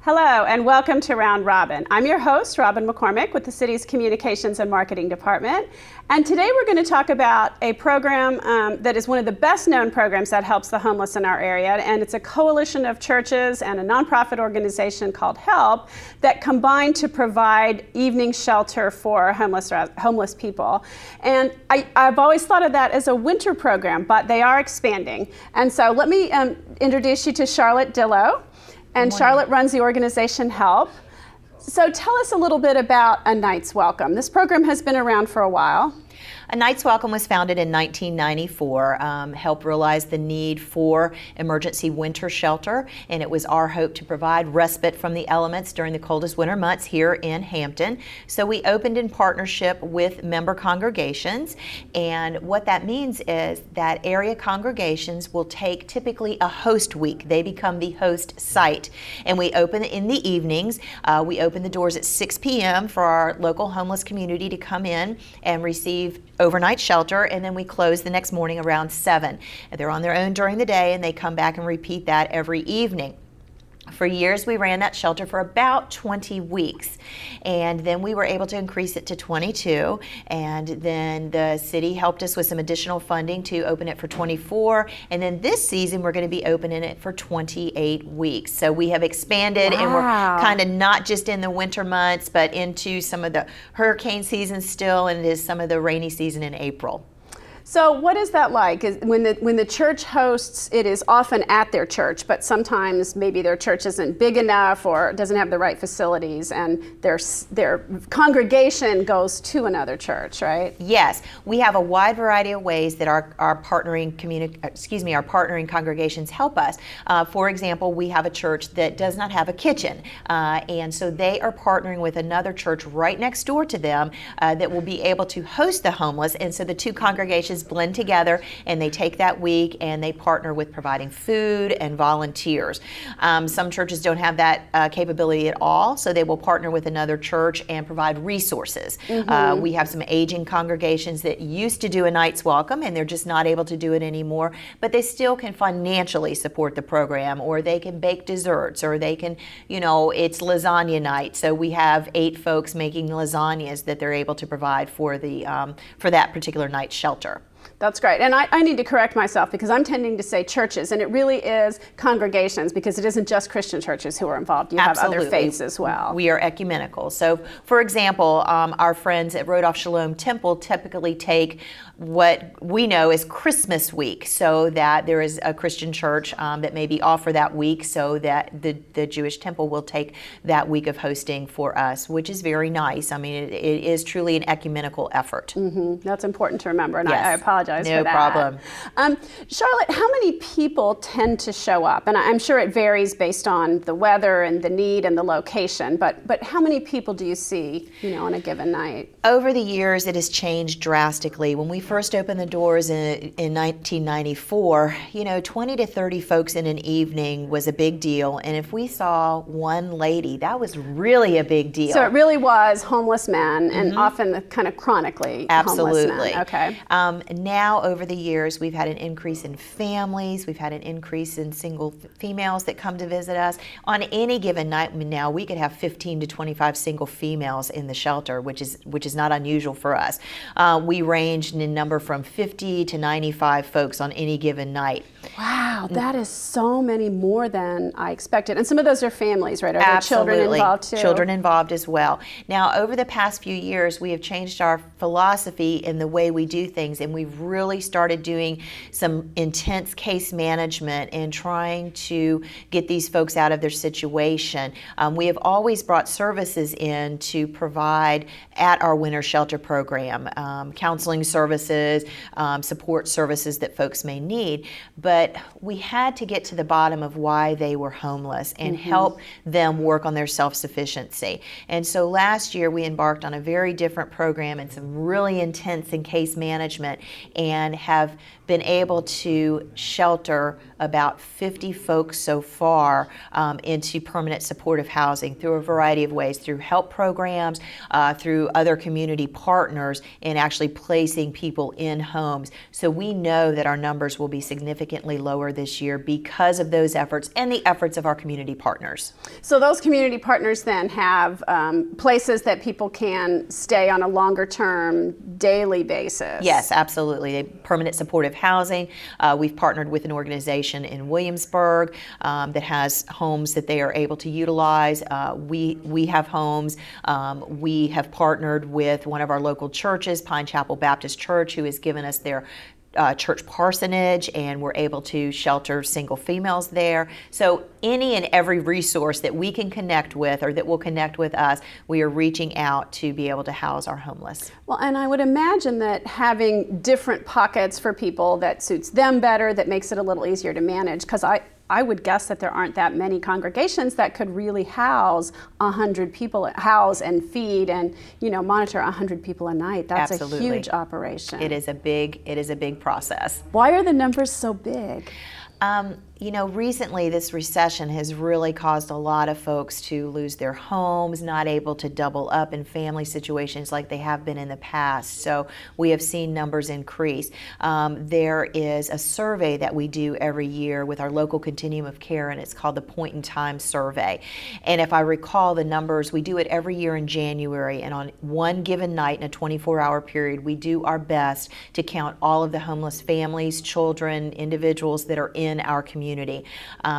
Hello and welcome to Round Robin. I'm your host, Robin McCormick with the city's Communications and Marketing Department. And today we're going to talk about a program that is one of the best known programs that helps the homeless in our area. And it's a coalition of churches and a nonprofit organization called HELP that combine to provide evening shelter for homeless people. And I've always thought of that as a winter program, but they are expanding. And so let me introduce you to Charlotte Dillow. And Charlotte runs the organization HELP. So tell us a little bit about A Night's Welcome. This program has been around for a while. A Night's Welcome was founded in 1994. HELP realized the need for emergency winter shelter, and it was our hope to provide respite from the elements during the coldest winter months here in Hampton. So we opened in partnership with member congregations, and what that means is that area congregations will take typically a host week. They become the host site, and we open in the evenings. We open the doors at 6 p.m. for our local homeless community to come in and receive overnight shelter, and then we close the next morning around 7. And they're on their own during the day, and they come back and repeat that every evening. For years, we ran that shelter for about 20 weeks, and then we were able to increase it to 22, and then the city helped us with some additional funding to open it for 24, and then this season we're going to be opening it for 28 weeks. So we have expanded, and we're kind of not just in the winter months, but into some of the hurricane season still, and it is some of the rainy season in April. So what is that like? When the church hosts, it is often at their church, but sometimes maybe their church isn't big enough or doesn't have the right facilities, and their congregation goes to another church, right? Yes, we have a wide variety of ways that our partnering congregations help us. For example, we have a church that does not have a kitchen, and so they are partnering with another church right next door to them that will be able to host the homeless, and so the two congregations blend together, and they take that week and they partner with providing food and volunteers. Some churches don't have that capability at all, so they will partner with another church and provide resources. We have some aging congregations that used to do A Night's Welcome, and they're just not able to do it anymore, but they still can financially support the program, or they can bake desserts, or they can, it's lasagna night, so we have 8 folks making lasagnas that they're able to provide for that particular night's shelter. That's great. And I need to correct myself because I'm tending to say churches, and it really is congregations because it isn't just Christian churches who are involved. You Absolutely. have other faiths as well. We are ecumenical. So, for example, our friends at Rodolph Shalom Temple typically take what we know is Christmas week, so that there is a Christian church that may be off for that week, so that the Jewish temple will take that week of hosting for us, which is very nice. I mean, it is truly an ecumenical effort. That's important to remember, and yes. I apologize for that. No problem. Charlotte, how many people tend to show up? And I'm sure it varies based on the weather and the need and the location, but how many people do you see, on a given night? Over the years, it has changed drastically. When we first opened the doors in 1994, 20 to 30 folks in an evening was a big deal. And if we saw one lady, that was really a big deal. So it really was homeless men, and often kind of chronically Absolutely. homeless men. Okay. Now, over the years, we've had an increase in families. We've had an increase in single females that come to visit us. On any given night now, we could have 15 to 25 single females in the shelter, which is not unusual for us. We range in number from 50 to 95 folks on any given night. Wow, that is so many more than I expected. And some of those are families, right? Are there Absolutely. children involved too? Children involved as well. Now, over the past few years, we have changed our philosophy in the way we do things, and we've really started doing some intense case management and trying to get these folks out of their situation. We have always brought services in to provide at our winter shelter program, counseling services, support services that folks may need, but we had to get to the bottom of why they were homeless and help them work on their self-sufficiency. And so last year we embarked on a very different program and some really intense in case management, and have been able to shelter about 50 folks so far into permanent supportive housing through a variety of ways, through help programs, through other community partners, and actually placing people in homes. So we know that our numbers will be significantly significantly lower this year because of those efforts and the efforts of our community partners. So those community partners then have places that people can stay on a longer term, daily basis. Yes, absolutely. Permanent supportive housing. We've partnered with an organization in Williamsburg that has homes that they are able to utilize. We have homes. We have partnered with one of our local churches, Pine Chapel Baptist Church, who has given us their church parsonage, and we're able to shelter single females there. So any and every resource that we can connect with or that will connect with us, we are reaching out to be able to house our homeless. Well, and I would imagine that having different pockets for people that suits them better, that makes it a little easier to manage, because I would guess that there aren't that many congregations that could really house 100 people, house and feed and, monitor 100 people a night. That's Absolutely. a huge operation. It is a big process. Why are the numbers so big? Recently this recession has really caused a lot of folks to lose their homes, not able to double up in family situations like they have been in the past. So we have seen numbers increase. There is a survey that we do every year with our local continuum of care, and it's called the Point in Time Survey. And if I recall the numbers, we do it every year in January, and on one given night in a 24-hour period, we do our best to count all of the homeless families, children, individuals that are in our community.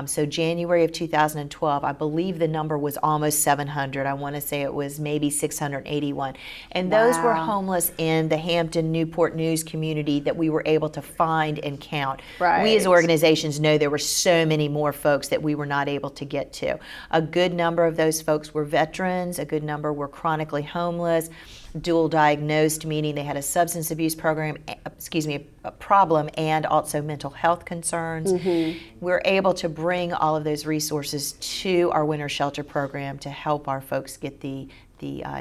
So January of 2012, I believe the number was almost 700. I want to say it was maybe 681. And those were homeless in the Hampton, Newport News community that we were able to find and count. Right. We as organizations know there were so many more folks that we were not able to get to. A good number of those folks were veterans. A good number were chronically homeless, dual diagnosed, meaning they had a substance abuse problem and also mental health concerns. Mm-hmm. We're able to bring all of those resources to our winter shelter program to help our folks get the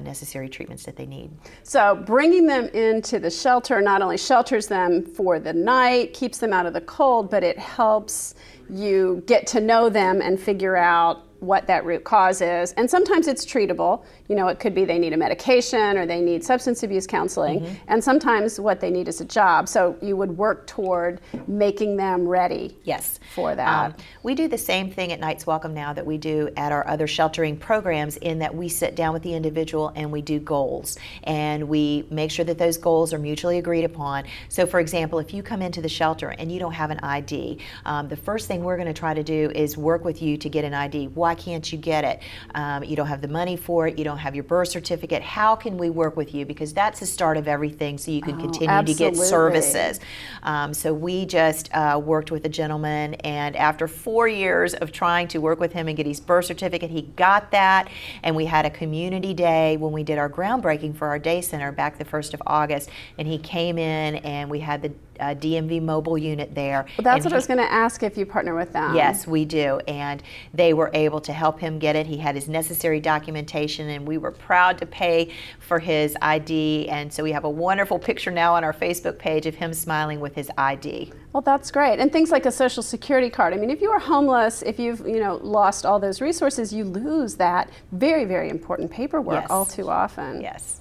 necessary treatments that they need. So bringing them into the shelter not only shelters them for the night, keeps them out of the cold, but it helps you get to know them and figure out what that root cause is. And sometimes it's treatable. It could be they need a medication or they need substance abuse counseling. Mm-hmm. And sometimes what they need is a job. So you would work toward making them ready for that. We do the same thing at Night's Welcome Now that we do at our other sheltering programs, in that we sit down with the individual and we do goals. And we make sure that those goals are mutually agreed upon. So for example, if you come into the shelter and you don't have an ID, the first thing we're going to try to do is work with you to get an ID. Why can't you get it? You don't have the money for it. You don't have your birth certificate. How can we work with you? Because that's the start of everything, so you can continue to get services. So we just worked with a gentleman, and after 4 years of trying to work with him and get his birth certificate, he got that, and we had a community day when we did our groundbreaking for our day center back the 1st of August, and he came in and we had the DMV mobile unit there. Well, that's what I was going to ask, if you partner with them. Yes, we do, and they were able to help him get it. He had his necessary documentation, and we were proud to pay for his ID, and so we have a wonderful picture now on our Facebook page of him smiling with his ID. Well, that's great. And things like a Social Security card. I mean, if you are homeless, if you've lost all those resources, you lose that very, very important paperwork all too often. Yes.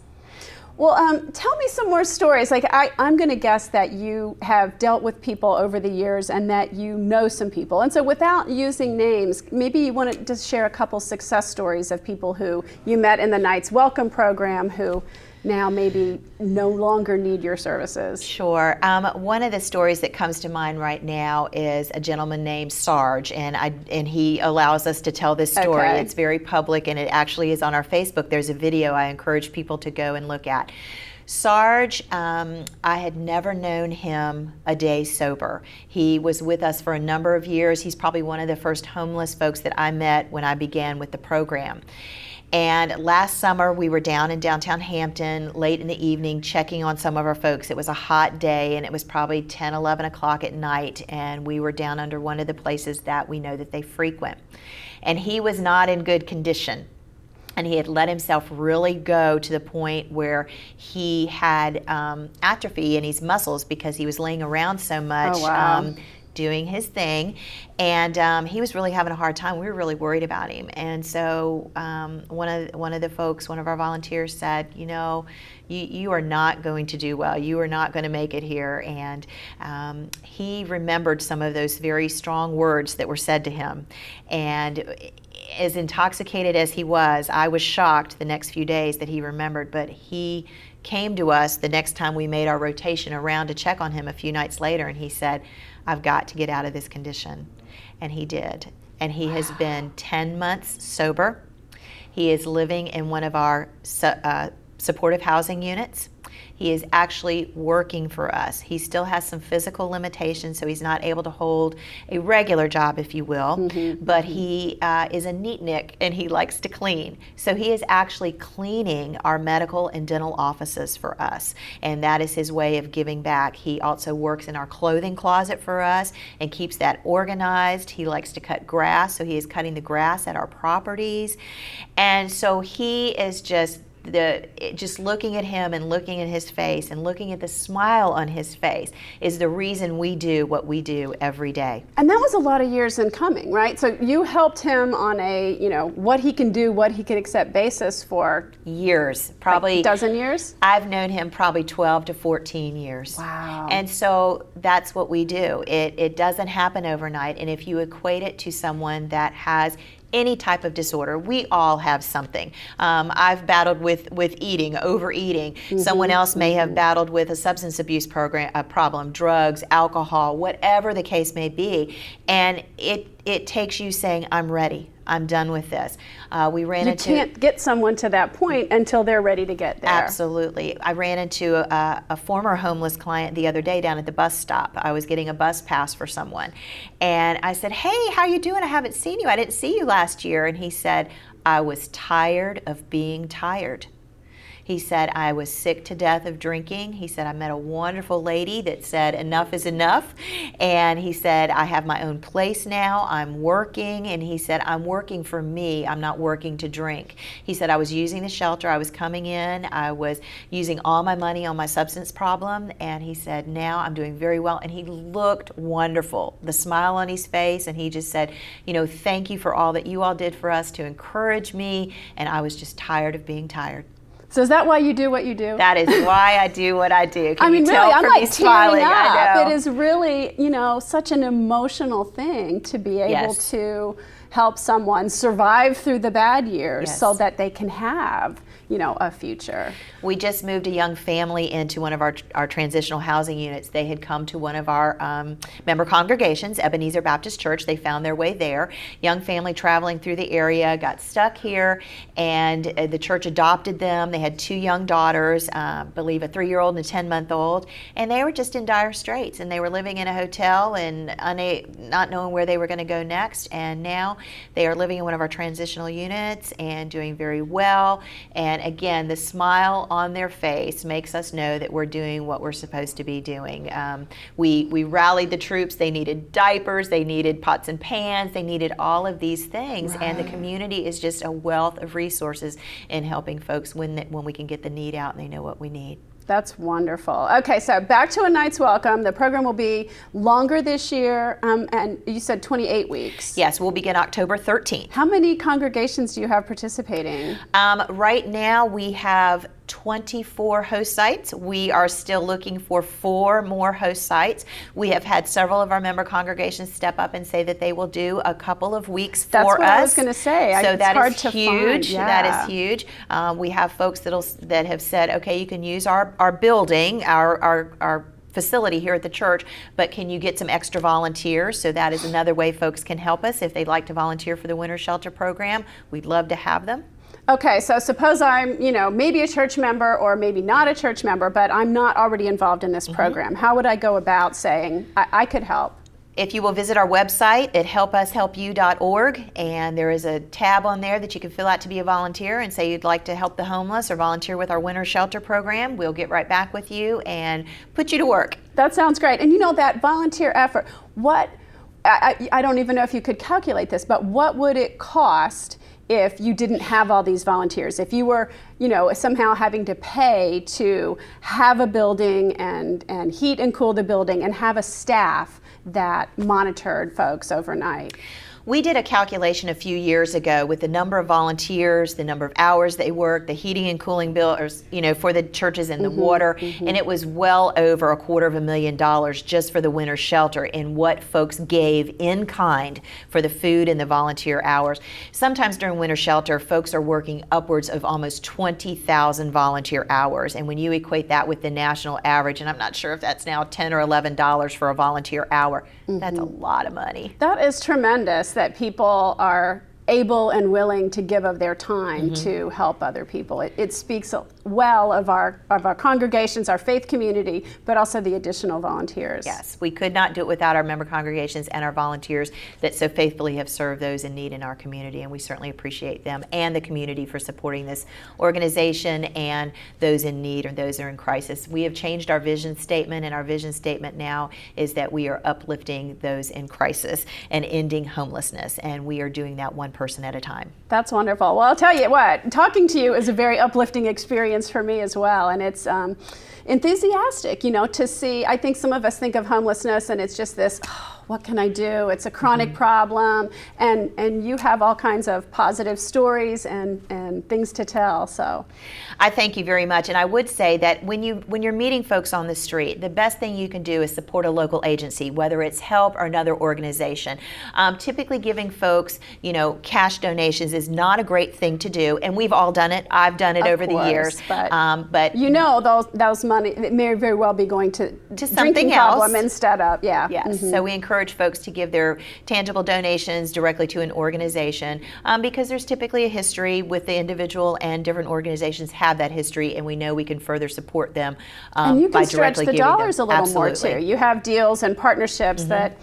Well, tell me some more stories. Like, I'm going to guess that you have dealt with people over the years and that you know some people. And so without using names, maybe you want to just share a couple success stories of people who you met in the Night's Welcome program who now maybe no longer need your services. Sure. One of the stories that comes to mind right now is a gentleman named Sarge, and he allows us to tell this story. Okay. It's very public, and it actually is on our Facebook. There's a video I encourage people to go and look at. Sarge, I had never known him a day sober. He was with us for a number of years. He's probably one of the first homeless folks that I met when I began with the program. And last summer, we were down in downtown Hampton late in the evening checking on some of our folks. It was a hot day, and it was probably 10, 11 o'clock at night, and we were down under one of the places that we know that they frequent. And he was not in good condition. And he had let himself really go to the point where he had atrophy in his muscles because he was laying around so much. Oh, wow. doing his thing, and he was really having a hard time. We were really worried about him, and so one of the folks, one of our volunteers said, you know, you are not going to do well. You are not going to make it here. And he remembered some of those very strong words that were said to him. And as intoxicated as he was, I was shocked the next few days that he remembered. But he came to us the next time we made our rotation around to check on him a few nights later, and he said, I've got to get out of this condition. And he did. And he has been 10 months sober. He is living in one of our supportive housing units. He is actually working for us. He still has some physical limitations, so he's not able to hold a regular job, if you will, but he is a neatnik and he likes to clean. So he is actually cleaning our medical and dental offices for us, and that is his way of giving back. He also works in our clothing closet for us and keeps that organized. He likes to cut grass, so he is cutting the grass at our properties. And so he is just looking at him and looking at his face and looking at the smile on his face is the reason we do what we do every day. And that was a lot of years in coming, right? So you helped him on a, you know, what he can do, what he can accept basis for years, probably a dozen years. I've known him probably 12 to 14 years. Wow. And so that's what we do. It doesn't happen overnight. And if you equate it to someone that has any type of disorder, we all have something. I've battled with eating, overeating. Someone else may have battled with a substance abuse problem, drugs, alcohol, whatever the case may be. And it takes you saying, I'm ready. I'm done with this. You can't get someone to that point until they're ready to get there. Absolutely. I ran into a former homeless client the other day down at the bus stop. I was getting a bus pass for someone. And I said, hey, how you doing? I haven't seen you. I didn't see you last year. And he said, I was tired of being tired. He said, I was sick to death of drinking. He said, I met a wonderful lady that said, enough is enough. And he said, I have my own place now. I'm working. And he said, I'm working for me. I'm not working to drink. He said, I was using the shelter. I was coming in. I was using all my money on my substance problem. And he said, now I'm doing very well. And he looked wonderful, the smile on his face. And he just said, you know, thank you for all that you all did for us to encourage me. And I was just tired of being tired. So is that why you do what you do? That is why I do what I do. Can I mean, you tell really, I'm from like me smiling? tearing up. I know. It is really, you know, such an emotional thing to be able to help someone survive through the bad years so that they can have, you know, a future. We just moved a young family into one of our transitional housing units. They had come to one of our member congregations, Ebenezer Baptist Church. They found their way there. Young family traveling through the area, got stuck here, and the church adopted them. They had 2 young daughters, I believe a 3-year-old and a 10-month-old, and they were just in dire straits, and they were living in a hotel and not knowing where they were going to go next. And now they are living in one of our transitional units and doing very well. And again, the smile on their face makes us know that we're doing what we're supposed to be doing. We rallied the troops. They needed diapers, they needed pots and pans, they needed all of these things. And the community is just a wealth of resources in helping folks when we can get the need out and they know what we need. That's wonderful. Okay, so back to A Night's Welcome. The program will be longer this year, and you said 28 weeks. Yes, we'll begin October 13th. How many congregations do you have participating? Right now we have 24 host sites. We are still looking for 4 more host sites. We have had several of our member congregations step up and say that they will do a couple of weeks for us. That's what I was going to say. So it's that hard is to huge. find. That is huge. We have folks that have said, okay, you can use our building, our facility here at the church, but can you get some extra volunteers? So that is another way folks can help us if they'd like to volunteer for the Winter Shelter Program. We'd love to have them. Okay, so suppose I'm, you know, maybe a church member or maybe not a church member, but I'm not already involved in this program. How would I go about saying I could help? If you will visit our website at helpushelyou.org, and there is a tab on there that you can fill out to be a volunteer and say you'd like to help the homeless or volunteer with our Winter Shelter Program. We'll get right back with you and put you to work. That sounds great. And you know, that volunteer effort, I don't even know if you could calculate this, but what would it cost if you didn't have all these volunteers. If you were, somehow having to pay to have a building and heat and cool the building and have a staff that monitored folks overnight. We did a calculation a few years ago with the number of volunteers, the number of hours they worked, the heating and cooling bills, for the churches and the water, and it was well over $250,000 just for the winter shelter in what folks gave in kind for the food and the volunteer hours. Sometimes during winter shelter, folks are working upwards of almost 20,000 volunteer hours, and when you equate that with the national average, and I'm not sure if that's now $10 or $11 for a volunteer hour, that's a lot of money. That is tremendous that people are able and willing to give of their time to help other people. It speaks well of our congregations, our faith community, but also the additional volunteers. Yes, we could not do it without our member congregations and our volunteers that so faithfully have served those in need in our community, and we certainly appreciate them and the community for supporting this organization and those in need or those who are in crisis. We have changed our vision statement, and our vision statement now is that we are uplifting those in crisis and ending homelessness, and we are doing that one person at a time. That's wonderful. Well, I'll tell you what, talking to you is a very uplifting experience for me as well, and it's enthusiastic, to see. I think some of us think of homelessness and it's just this, what can I do? It's a chronic problem, and you have all kinds of positive stories and things to tell. So I thank you very much, and I would say that when you're meeting folks on the street, the best thing you can do is support a local agency, whether it's HELP or another organization. Typically giving folks, cash donations is not a great thing to do, and we've all done it. I've done it over the years. But those money, it may very well be going to something else problem instead of, Yes, so we encourage folks to give their tangible donations directly to an organization because there's typically a history with the individual, and different organizations have that history, and we know we can further support them and you can by stretch directly the giving dollars them. a little Absolutely. more too. You have deals and partnerships that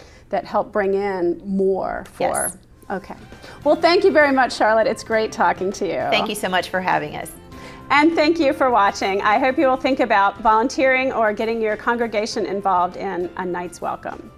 help bring in more for. Yes. Okay. Well, thank you very much, Charlotte. It's great talking to you. Thank you so much for having us. And thank you for watching. I hope you will think about volunteering or getting your congregation involved in a night's welcome.